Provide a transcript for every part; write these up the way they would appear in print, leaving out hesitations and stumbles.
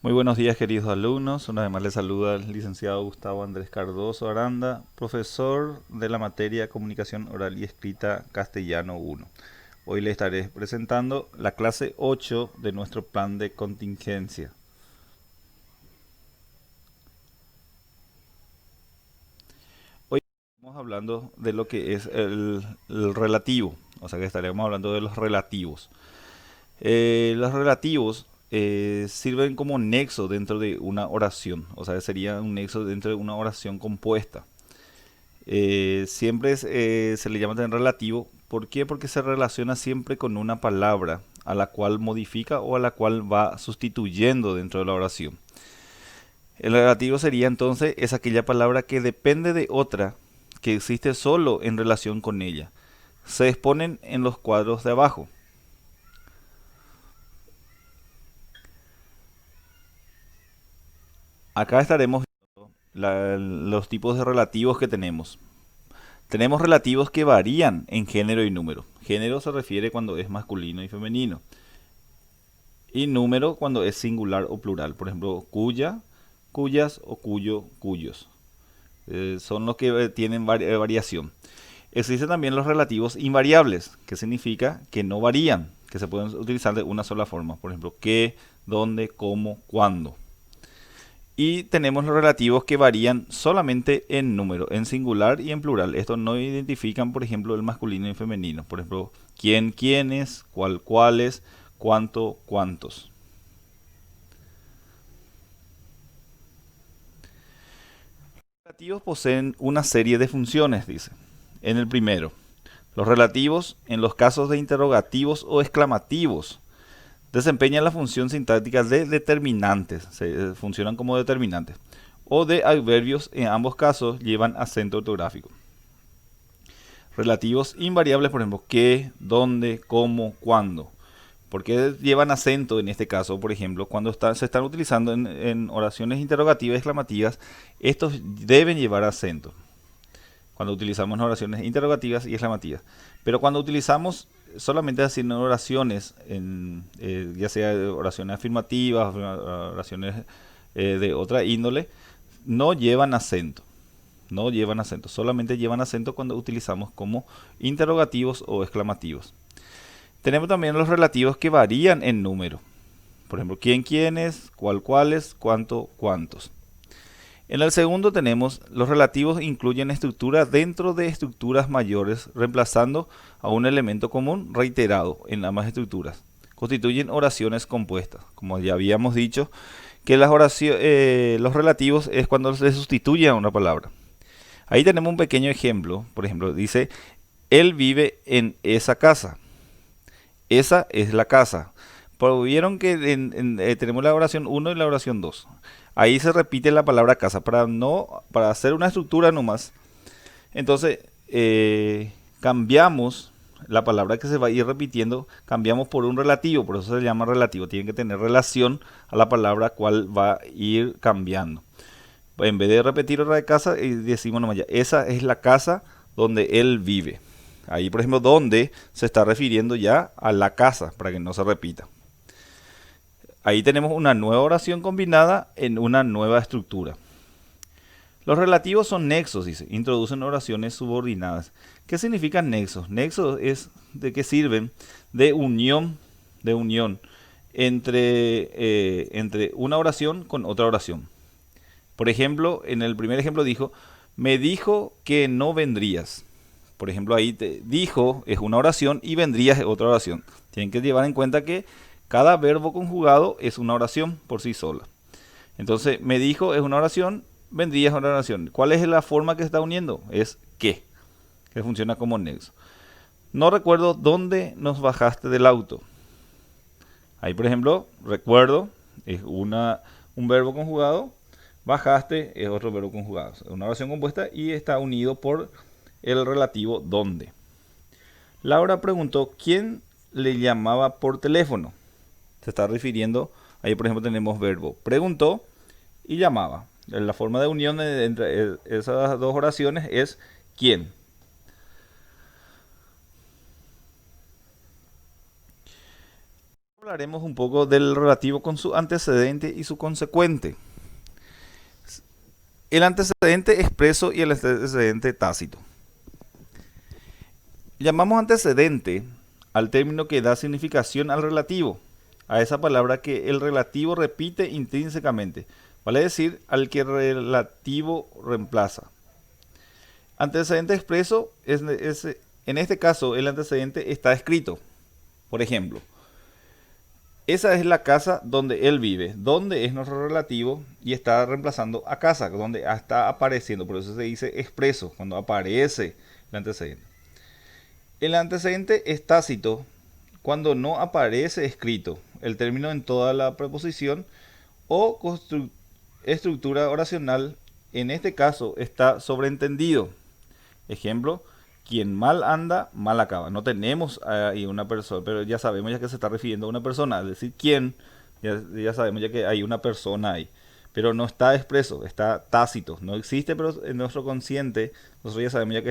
Muy buenos días, queridos alumnos. Una vez más les saluda el licenciado Gustavo Andrés Cardoso Aranda, profesor de la materia Comunicación Oral y Escrita Castellano 1. Hoy les estaré presentando la clase 8 de nuestro plan de contingencia. Hoy estamos hablando de lo que es el relativo, o sea que estaremos hablando de los relativos. Los relativos sirven como nexo dentro de una oración, o sea, sería un nexo dentro de una oración compuesta. Se le llama también relativo. ¿Por qué? Porque se relaciona siempre con una palabra a la cual modifica o a la cual va sustituyendo dentro de la oración. El relativo sería entonces es aquella palabra que depende de otra que existe solo en relación con ella. Se exponen en los cuadros de abajo. Acá estaremos viendo los tipos de relativos que tenemos. Tenemos relativos que varían en género y número. Género se refiere cuando es masculino y femenino. Y número cuando es singular o plural. Por ejemplo, cuya, cuyas o cuyo, cuyos. Son los que tienen variación. Existen también los relativos invariables, que significa que no varían, que se pueden utilizar de una sola forma. Por ejemplo, qué, dónde, cómo, cuándo. Y tenemos los relativos que varían solamente en número, en singular y en plural. Estos no identifican, por ejemplo, el masculino y femenino. Por ejemplo, quién, quiénes, cuál, cuáles, cuánto, cuántos. Los relativos poseen una serie de funciones, dice. En el primero, los relativos, en los casos de interrogativos o exclamativos, desempeñan la función sintáctica de determinantes, funcionan como determinantes, o de adverbios, en ambos casos llevan acento ortográfico. Relativos invariables, por ejemplo, qué, dónde, cómo, cuándo. ¿Por qué llevan acento en este caso? Por ejemplo, cuando se están utilizando en oraciones interrogativas y exclamativas, estos deben llevar acento. Cuando utilizamos en oraciones interrogativas y exclamativas. Pero cuando utilizamos solamente haciendo oraciones, ya sea oraciones afirmativas, oraciones de otra índole, no llevan acento. No llevan acento, solamente llevan acento cuando utilizamos como interrogativos o exclamativos. Tenemos también los relativos que varían en número. Por ejemplo, quién, quiénes, cuál, cuáles, cuánto, cuántos. En el segundo tenemos los relativos incluyen estructuras dentro de estructuras mayores, reemplazando a un elemento común reiterado en ambas estructuras. Constituyen oraciones compuestas. Como ya habíamos dicho, que los relativos es cuando se sustituye a una palabra. Ahí tenemos un pequeño ejemplo. Por ejemplo, dice, él vive en esa casa. Esa es la casa. Pero vieron que tenemos la oración uno y la oración 2. Ahí se repite la palabra casa para hacer una estructura nomás. Entonces, cambiamos la palabra que se va a ir repitiendo, cambiamos por un relativo, por eso se llama relativo. Tiene que tener relación a la palabra cual va a ir cambiando. En vez de repetir otra de casa, decimos nomás ya, esa es la casa donde él vive. Ahí, por ejemplo, donde se está refiriendo ya a la casa, para que no se repita. Ahí tenemos una nueva oración combinada en una nueva estructura. Los relativos son nexos, dice, introducen oraciones subordinadas. ¿Qué significan nexos? Nexos es de que sirven de unión entre una oración con otra oración. Por ejemplo, en el primer ejemplo dijo, me dijo que no vendrías. Por ejemplo, ahí dijo es una oración y vendrías es otra oración. Tienen que llevar en cuenta que cada verbo conjugado es una oración por sí sola. Entonces, me dijo es una oración, vendrías es una oración. ¿Cuál es la forma que se está uniendo? Es que funciona como nexo. No recuerdo dónde nos bajaste del auto. Ahí, por ejemplo, recuerdo es un verbo conjugado, bajaste es otro verbo conjugado. Es una oración compuesta y está unido por el relativo dónde. Laura preguntó quién le llamaba por teléfono. Se está refiriendo, ahí por ejemplo tenemos verbo preguntó y llamaba. La forma de unión entre esas dos oraciones es quién. Hablaremos un poco del relativo con su antecedente y su consecuente. El antecedente expreso y el antecedente tácito. Llamamos antecedente al término que da significación al relativo, a esa palabra que el relativo repite intrínsecamente, vale decir, al que el relativo reemplaza. Antecedente expreso en este caso el antecedente está escrito. Por ejemplo, esa es la casa donde él vive, donde es nuestro relativo y está reemplazando a casa, donde está apareciendo, por eso se dice expreso, cuando aparece el antecedente. El antecedente es tácito cuando no aparece escrito el término en toda la preposición o estructura oracional, en este caso está sobreentendido. Ejemplo, quien mal anda, mal acaba. No tenemos ahí una persona, pero ya sabemos ya que se está refiriendo a una persona, es decir, quién, ya sabemos ya que hay una persona ahí. Pero no está expreso, está tácito, no existe, pero en nuestro consciente nosotros ya sabemos ya que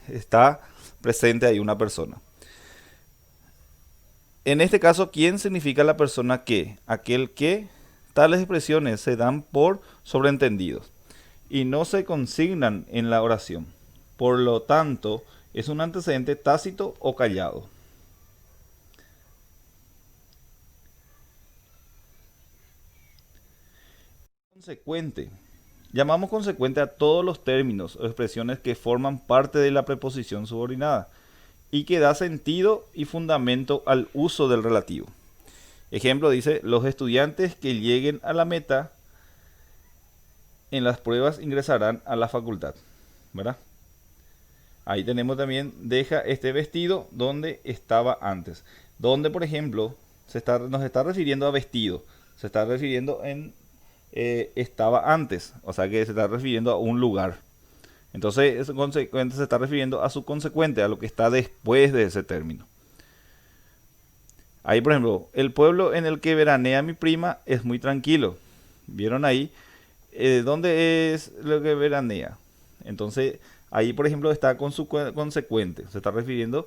está presente ahí una persona. En este caso, ¿quién significa la persona que? Aquel que tales expresiones se dan por sobreentendidos y no se consignan en la oración. Por lo tanto, es un antecedente tácito o callado. Consecuente. Llamamos consecuente a todos los términos o expresiones que forman parte de la preposición subordinada y que da sentido y fundamento al uso del relativo. Ejemplo dice, los estudiantes que lleguen a la meta en las pruebas ingresarán a la facultad, ¿verdad? Ahí tenemos también, deja este vestido donde estaba antes. Donde, por ejemplo, nos está refiriendo a vestido. Se está refiriendo en estaba antes. O sea que se está refiriendo a un lugar. Entonces, ese consecuente se está refiriendo a su consecuente, a lo que está después de ese término. Ahí, por ejemplo, el pueblo en el que veranea mi prima es muy tranquilo. ¿Vieron ahí? ¿Dónde es lo que veranea? Entonces, ahí, por ejemplo, está con su consecuente. Se está refiriendo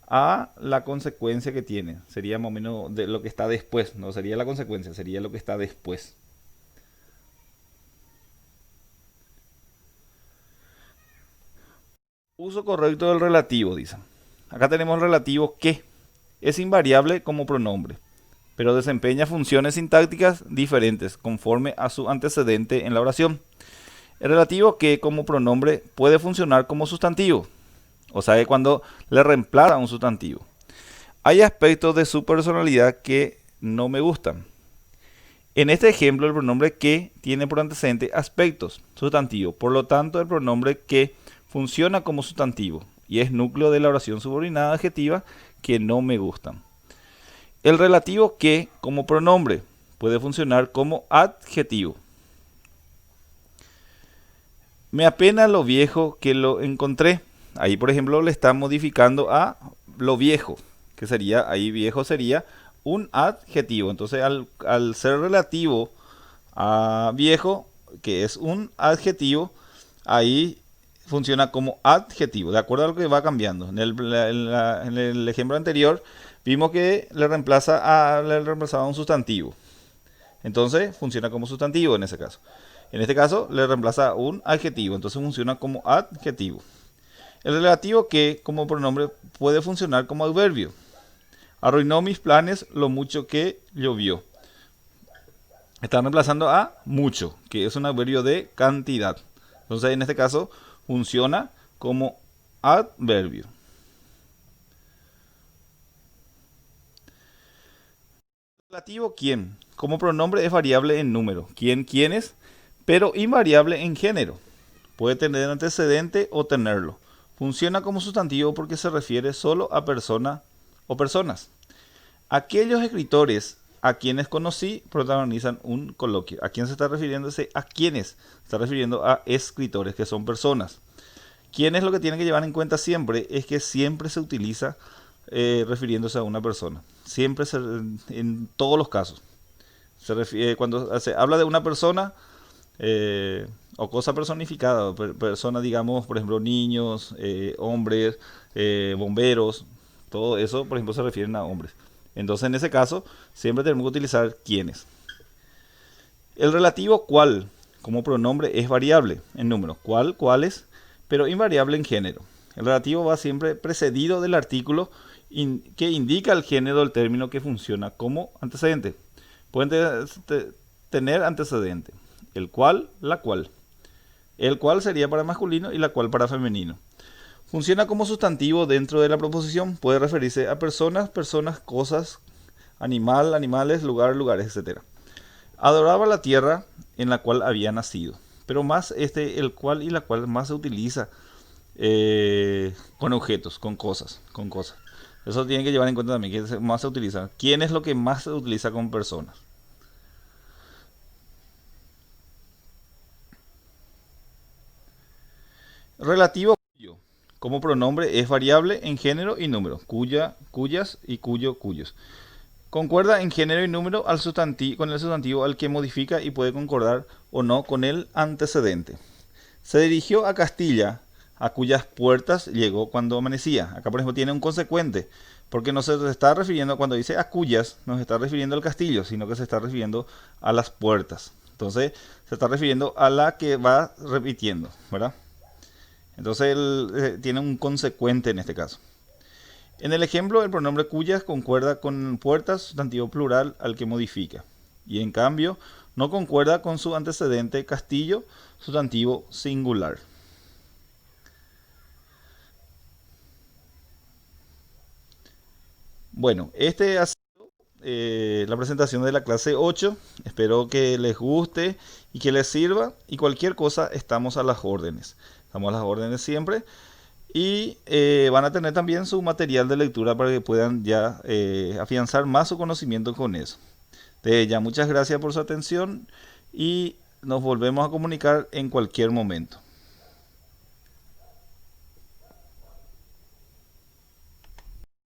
a la consecuencia que tiene. Sería más o menos de lo que está después. No sería la consecuencia, sería lo que está después. Uso correcto del relativo, dice. Acá tenemos el relativo que es invariable como pronombre, pero desempeña funciones sintácticas diferentes conforme a su antecedente en la oración. El relativo que como pronombre puede funcionar como sustantivo, o sea que cuando le reemplaza un sustantivo. Hay aspectos de su personalidad que no me gustan. En este ejemplo, el pronombre que tiene por antecedente aspectos, sustantivo. Por lo tanto, el pronombre que funciona como sustantivo y es núcleo de la oración subordinada adjetiva que no me gustan. El relativo que como pronombre puede funcionar como adjetivo. Me apena lo viejo que lo encontré. Ahí, por ejemplo, le está modificando a lo viejo, que sería, ahí viejo sería un adjetivo. Entonces, al ser relativo a viejo, que es un adjetivo, ahí funciona como adjetivo, de acuerdo a lo que va cambiando. En el ejemplo anterior, vimos que le reemplazaba un sustantivo. Entonces, funciona como sustantivo en ese caso. En este caso, le reemplaza un adjetivo, entonces funciona como adjetivo. El relativo que, como pronombre, puede funcionar como adverbio. Arruinó mis planes lo mucho que llovió. Están reemplazando a mucho, que es un adverbio de cantidad. Entonces, en este caso, funciona como adverbio. Relativo quién. Como pronombre es variable en número. ¿Quién, quiénes? Pero invariable en género. Puede tener antecedente o tenerlo. Funciona como sustantivo porque se refiere solo a persona o personas. Aquellos escritores a quienes conocí protagonizan un coloquio. ¿A quién se está refiriéndose? ¿A quiénes? Se está refiriendo a escritores, que son personas. ¿Quiénes? Lo que tienen que llevar en cuenta siempre es que siempre se utiliza refiriéndose a una persona. Siempre, en todos los casos. Cuando se habla de una persona o cosa personificada, persona, digamos, por ejemplo, niños, hombres, bomberos, todo eso, por ejemplo, se refieren a hombres. Entonces en ese caso siempre tenemos que utilizar quiénes. El relativo cuál como pronombre es variable en número. Cuál, cuáles, pero invariable en género. El relativo va siempre precedido del artículo que indica el género del término que funciona como antecedente. Pueden tener antecedente. El cual, la cual. El cual sería para masculino y la cual para femenino. Funciona como sustantivo dentro de la proposición. Puede referirse a personas, personas, cosas, animal, animales, lugar, lugares, etc. Adoraba la tierra en la cual había nacido. Pero más el cual y la cual más se utiliza con objetos, con cosas, con cosas. Eso tienen que llevar en cuenta también, que más se utiliza. ¿Quién es lo que más se utiliza con personas? Relativo cuyo. Como pronombre es variable en género y número. Cuya, cuyas y cuyo, cuyos. Concuerda en género y número al sustantivo, con el sustantivo al que modifica y puede concordar o no con el antecedente. Se dirigió a Castilla, a cuyas puertas llegó cuando amanecía. Acá, por ejemplo, tiene un consecuente, porque no se está refiriendo, cuando dice a cuyas, no se está refiriendo al castillo, sino que se está refiriendo a las puertas. Entonces, se está refiriendo a la que va repitiendo, ¿verdad? Entonces, él tiene un consecuente en este caso. En el ejemplo, el pronombre cuyas concuerda con puertas, sustantivo plural al que modifica. Y en cambio, no concuerda con su antecedente castillo, sustantivo singular. Bueno, este ha sido la presentación de la clase 8. Espero que les guste y que les sirva. Y cualquier cosa, estamos a las órdenes. Estamos a las órdenes siempre. Y van a tener también su material de lectura para que puedan ya afianzar más su conocimiento con eso. De ya, muchas gracias por su atención y nos volvemos a comunicar en cualquier momento.